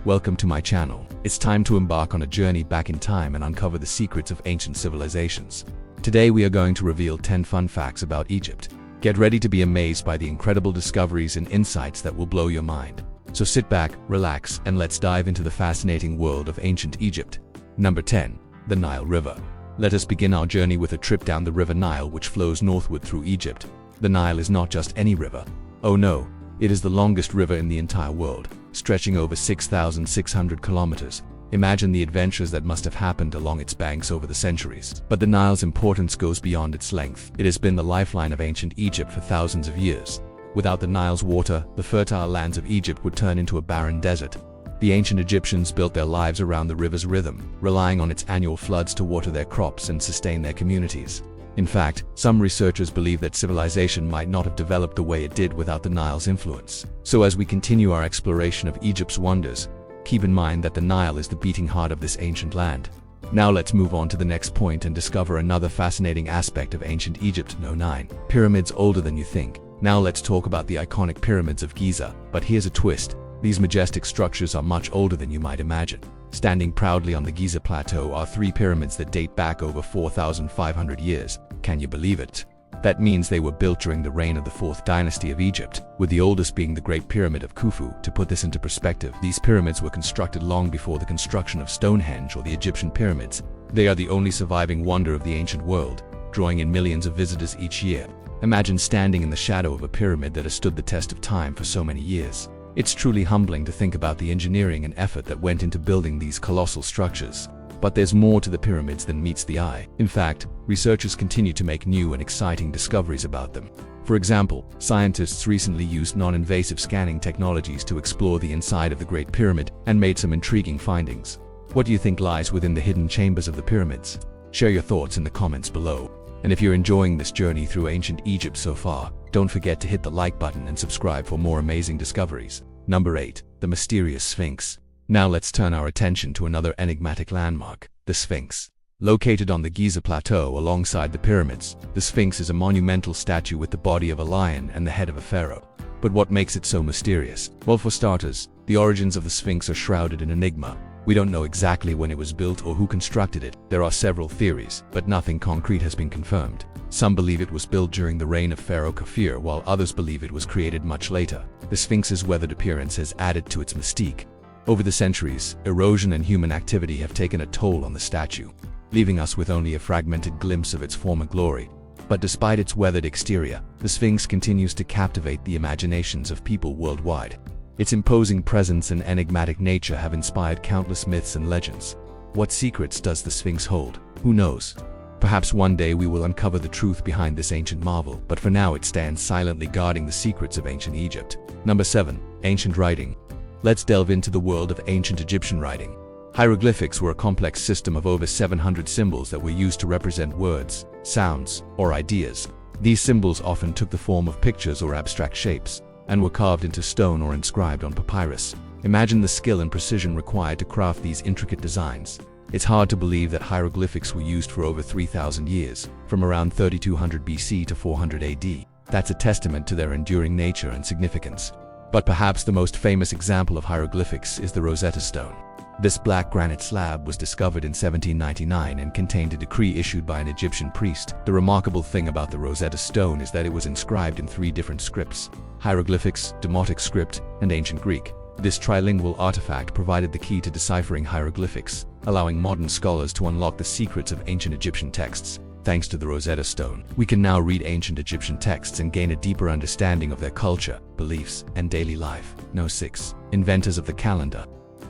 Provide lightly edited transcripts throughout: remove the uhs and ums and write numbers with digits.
welcome to my channel. It's time to embark on a journey back in time and uncover the secrets of ancient civilizations. Today we are going to reveal 10 fun facts about Egypt. Get ready to be amazed by the incredible discoveries and insights that will blow your mind. So sit back, relax, and let's dive into the fascinating world of ancient Egypt. Number 10. The Nile River. Let us begin our journey with a trip down the River Nile, which flows northward through Egypt. The Nile is not just any river. Oh no, it is the longest river in the entire world, stretching over 6,600 kilometers. Imagine the adventures that must have happened along its banks over the centuries. But the Nile's importance goes beyond its length. It has been the lifeline of ancient Egypt for thousands of years. Without the Nile's water, the fertile lands of Egypt would turn into a barren desert. The ancient Egyptians built their lives around the river's rhythm, relying on its annual floods to water their crops and sustain their communities. In fact, some researchers believe that civilization might not have developed the way it did without the Nile's influence. So as we continue our exploration of Egypt's wonders, keep in mind that the Nile is the beating heart of this ancient land. Now let's move on to the next point and discover another fascinating aspect of ancient Egypt. No. 9. Pyramids older than you think. Now let's talk about the iconic Pyramids of Giza. But here's a twist. These majestic structures are much older than you might imagine. Standing proudly on the Giza Plateau are 3 pyramids that date back over 4,500 years. Can you believe it? That means they were built during the reign of the 4th dynasty of Egypt, with the oldest being the Great Pyramid of Khufu. To put this into perspective, these pyramids were constructed long before the construction of Stonehenge or the Egyptian pyramids. They are the only surviving wonder of the ancient world, drawing in millions of visitors each year. Imagine standing in the shadow of a pyramid that has stood the test of time for so many years. It's truly humbling to think about the engineering and effort that went into building these colossal structures. But there's more to the pyramids than meets the eye. In fact, researchers continue to make new and exciting discoveries about them. For example, scientists recently used non-invasive scanning technologies to explore the inside of the Great Pyramid and made some intriguing findings. What do you think lies within the hidden chambers of the pyramids? Share your thoughts in the comments below. And if you're enjoying this journey through ancient Egypt so far, don't forget to hit the like button and subscribe for more amazing discoveries. Number 8. The mysterious Sphinx. Now let's turn our attention to another enigmatic landmark, the Sphinx. Located on the Giza Plateau alongside the pyramids, the Sphinx is a monumental statue with the body of a lion and the head of a pharaoh. But what makes it so mysterious? Well, for starters, the origins of the Sphinx are shrouded in enigma. We don't know exactly when it was built or who constructed it. There are several theories, but nothing concrete has been confirmed. Some believe it was built during the reign of Pharaoh Khafre, while others believe it was created much later. The Sphinx's weathered appearance has added to its mystique. Over the centuries, erosion and human activity have taken a toll on the statue, leaving us with only a fragmented glimpse of its former glory. But despite its weathered exterior, the Sphinx continues to captivate the imaginations of people worldwide. Its imposing presence and enigmatic nature have inspired countless myths and legends. What secrets does the Sphinx hold? Who knows? Perhaps one day we will uncover the truth behind this ancient marvel, but for now it stands silently guarding the secrets of ancient Egypt. Number 7. Ancient writing. Let's delve into the world of ancient Egyptian writing. Hieroglyphics were a complex system of over 700 symbols that were used to represent words, sounds, or ideas. These symbols often took the form of pictures or abstract shapes, and were carved into stone or inscribed on papyrus. Imagine the skill and precision required to craft these intricate designs. It's hard to believe that hieroglyphics were used for over 3,000 years, from around 3200 BC to 400 AD. That's a testament to their enduring nature and significance. But perhaps the most famous example of hieroglyphics is the Rosetta Stone. This black granite slab was discovered in 1799 and contained a decree issued by an Egyptian priest. The remarkable thing about the Rosetta Stone is that it was inscribed in 3 different scripts: hieroglyphics, Demotic script, and ancient Greek. This trilingual artifact provided the key to deciphering hieroglyphics, allowing modern scholars to unlock the secrets of ancient Egyptian texts. Thanks to the Rosetta Stone, we can now read ancient Egyptian texts and gain a deeper understanding of their culture, beliefs, and daily life. No. 6. Inventors of the calendar.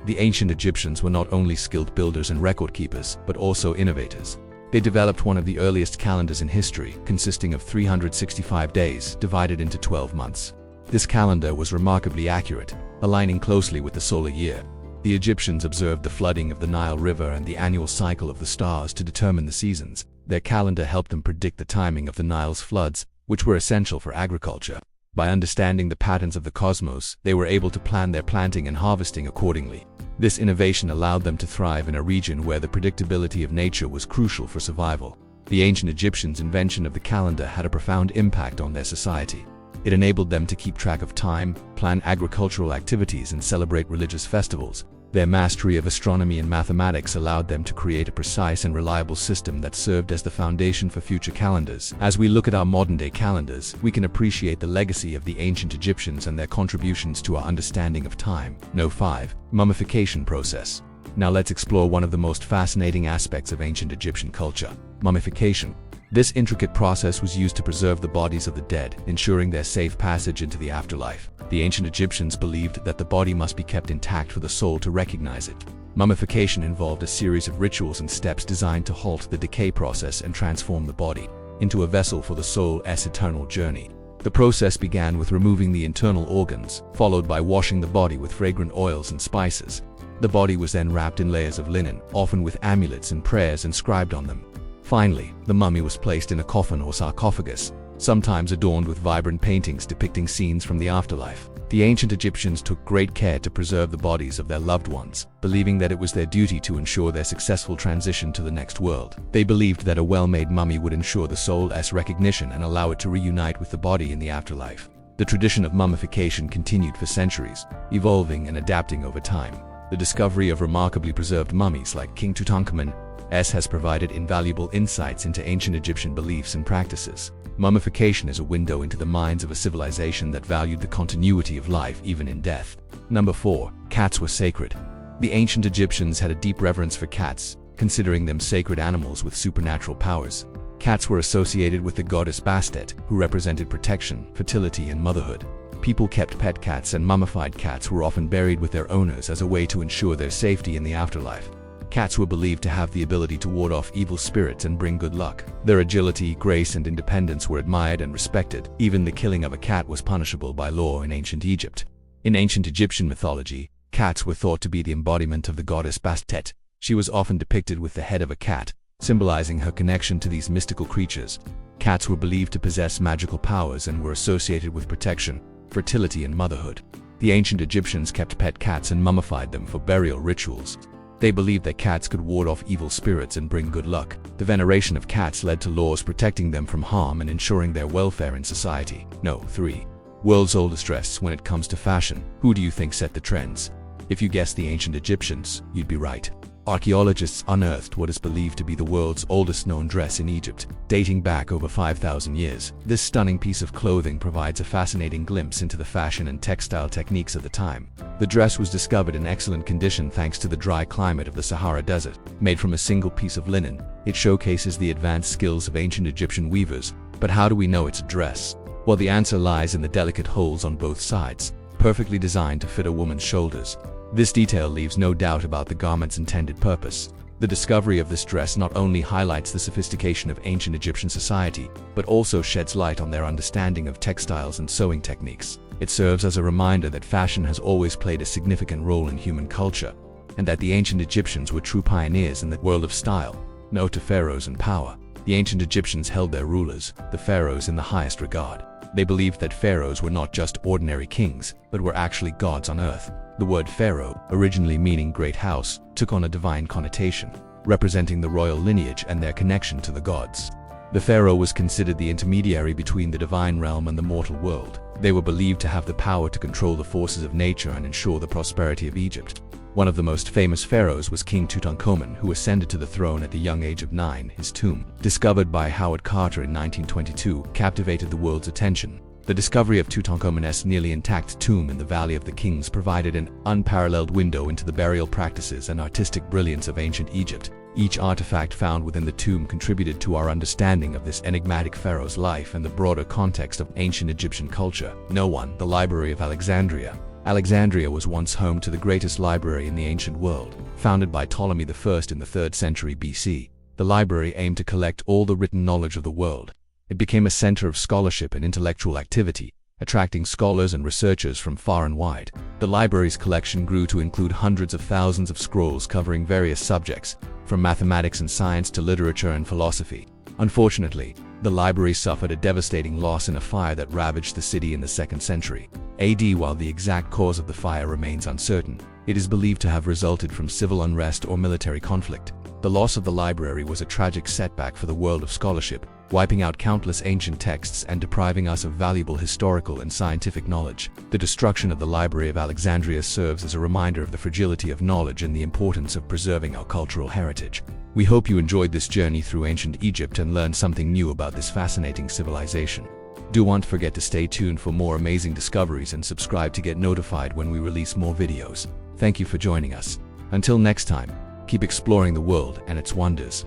The ancient Egyptians were not only skilled builders and record keepers, but also innovators. They developed one of the earliest calendars in history, consisting of 365 days divided into 12 months. This calendar was remarkably accurate, aligning closely with the solar year. The Egyptians observed the flooding of the Nile River and the annual cycle of the stars to determine the seasons. Their calendar helped them predict the timing of the Nile's floods, which were essential for agriculture. By understanding the patterns of the cosmos, they were able to plan their planting and harvesting accordingly. This innovation allowed them to thrive in a region where the predictability of nature was crucial for survival. The ancient Egyptians' invention of the calendar had a profound impact on their society. It enabled them to keep track of time, plan agricultural activities, and celebrate religious festivals. Their mastery of astronomy and mathematics allowed them to create a precise and reliable system that served as the foundation for future calendars. As we look at our modern-day calendars, we can appreciate the legacy of the ancient Egyptians and their contributions to our understanding of time. No. 5. Mummification process. Now let's explore one of the most fascinating aspects of ancient Egyptian culture: mummification. This intricate process was used to preserve the bodies of the dead, ensuring their safe passage into the afterlife. The ancient Egyptians believed that the body must be kept intact for the soul to recognize it. Mummification involved a series of rituals and steps designed to halt the decay process and transform the body into a vessel for the soul's eternal journey. The process began with removing the internal organs, followed by washing the body with fragrant oils and spices. The body was then wrapped in layers of linen, often with amulets and prayers inscribed on them. Finally, the mummy was placed in a coffin or sarcophagus, sometimes adorned with vibrant paintings depicting scenes from the afterlife. The ancient Egyptians took great care to preserve the bodies of their loved ones, believing that it was their duty to ensure their successful transition to the next world. They believed that a well-made mummy would ensure the soul's recognition and allow it to reunite with the body in the afterlife. The tradition of mummification continued for centuries, evolving and adapting over time. The discovery of remarkably preserved mummies like King Tutankhamun has provided invaluable insights into ancient Egyptian beliefs and practices. Mummification is a window into the minds of a civilization that valued the continuity of life even in death. Number 4. Cats were sacred. The ancient Egyptians had a deep reverence for cats, considering them sacred animals with supernatural powers. Cats were associated with the goddess Bastet, who represented protection, fertility, and motherhood. People kept pet cats, and mummified cats were often buried with their owners as a way to ensure their safety in the afterlife. Cats were believed to have the ability to ward off evil spirits and bring good luck. Their agility, grace, and independence were admired and respected. Even the killing of a cat was punishable by law in ancient Egypt. In ancient Egyptian mythology, cats were thought to be the embodiment of the goddess Bastet. She was often depicted with the head of a cat, symbolizing her connection to these mystical creatures. Cats were believed to possess magical powers and were associated with protection, fertility, and motherhood. The ancient Egyptians kept pet cats and mummified them for burial rituals. They believed that cats could ward off evil spirits and bring good luck. The veneration of cats led to laws protecting them from harm and ensuring their welfare in society. No. 3. World's oldest dress. When it comes to fashion, who do you think set the trends? If you guessed the ancient Egyptians, you'd be right. Archaeologists unearthed what is believed to be the world's oldest known dress in Egypt, dating back over 5,000 years. This stunning piece of clothing provides a fascinating glimpse into the fashion and textile techniques of the time. The dress was discovered in excellent condition thanks to the dry climate of the Sahara Desert. Made from a single piece of linen, it showcases the advanced skills of ancient Egyptian weavers. But how do we know it's a dress? Well, the answer lies in the delicate holes on both sides, perfectly designed to fit a woman's shoulders. This detail leaves no doubt about the garment's intended purpose. The discovery of this dress not only highlights the sophistication of ancient Egyptian society, but also sheds light on their understanding of textiles and sewing techniques. It serves as a reminder that fashion has always played a significant role in human culture, and that the ancient Egyptians were true pioneers in the world of style. No. To pharaohs and power. The ancient Egyptians held their rulers, the pharaohs, in the highest regard. They believed that pharaohs were not just ordinary kings, but were actually gods on earth. The word pharaoh, originally meaning great house, took on a divine connotation, representing the royal lineage and their connection to the gods. The pharaoh was considered the intermediary between the divine realm and the mortal world. They were believed to have the power to control the forces of nature and ensure the prosperity of Egypt. One of the most famous pharaohs was King Tutankhamun, who ascended to the throne at the young age of 9. His tomb, discovered by Howard Carter in 1922, captivated the world's attention. The discovery of Tutankhamun's nearly intact tomb in the Valley of the Kings provided an unparalleled window into the burial practices and artistic brilliance of ancient Egypt. Each artifact found within the tomb contributed to our understanding of this enigmatic pharaoh's life and the broader context of ancient Egyptian culture. No. 1. The Library of Alexandria. Alexandria was once home to the greatest library in the ancient world. Founded by Ptolemy I in the 3rd century BC, the library aimed to collect all the written knowledge of the world. It became a center of scholarship and intellectual activity, attracting scholars and researchers from far and wide. The library's collection grew to include hundreds of thousands of scrolls covering various subjects, from mathematics and science to literature and philosophy. Unfortunately, the library suffered a devastating loss in a fire that ravaged the city in the 2nd century AD. While the exact cause of the fire remains uncertain, it is believed to have resulted from civil unrest or military conflict. The loss of the library was a tragic setback for the world of scholarship, wiping out countless ancient texts and depriving us of valuable historical and scientific knowledge. The destruction of the Library of Alexandria serves as a reminder of the fragility of knowledge and the importance of preserving our cultural heritage. We hope you enjoyed this journey through ancient Egypt and learned something new about this fascinating civilization. Do not forget to stay tuned for more amazing discoveries and subscribe to get notified when we release more videos. Thank you for joining us. Until next time, keep exploring the world and its wonders.